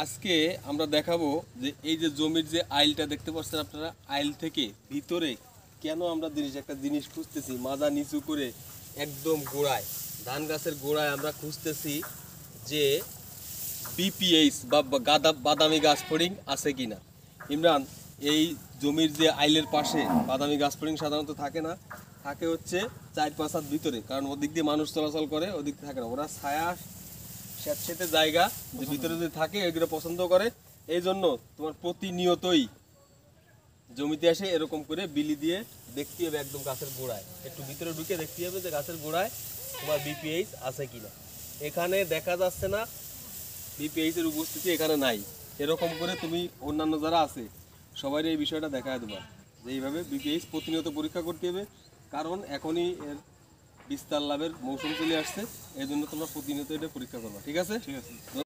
আজকে আমরা দেখাবো যে এই যে জমির যে আইলটা দেখতে পাচ্ছেন আপনারা, আইল থেকে ভিতরে কেন আমরা একটা জিনিস খুঁজতেছি, মাজা নিচু করে একদম গোড়ায়, ধান গাছের গোড়ায় আমরা খুঁজতেছি যে বিপিএইচ বা বাদামি গাছ ফড়িং আছে কিনা। ইমরান, এই জমির যে আইলের পাশে বাদামি গাছ ফড়িং সাধারণত থাকে না, থাকে হচ্ছে 4-5 হাত ভিতরে, কারণ ওদিক দিয়ে মানুষ চলাচল করে, ওদিক দিয়ে থাকে না। ওরা ছায়া স্যাঁতসেঁতে জায়গা যে ভিতরে যদি থাকে এগুলো পছন্দ করে। এই জন্য তোমার প্রতিনিয়তই জমিতে এসে এরকম করে বিলি দিয়ে দেখতে হবে একদম গাছের গোড়ায়, একটু ভিতরে ঢুকে দেখতে হবে যে গাছের গোড়ায় তোমার বিপিএইচ আছে কিনা। এখানে দেখা যাচ্ছে না বিপিএইচ এর উপস্থিতি, এখানে নাই। এরকম করে তুমি অন্যান্য যারা আছে সবাই এই বিষয়টা দেখা দেবা যে এইভাবে বিপিএইচ প্রতিনিয়ত পরীক্ষা করতে হবে, কারণ এখনই এর বিস্তার লাভের মৌসুম চলে আসছে। এই জন্য তোমরা প্রতিনিয়ত এটা পরীক্ষা করবা, ঠিক আছে?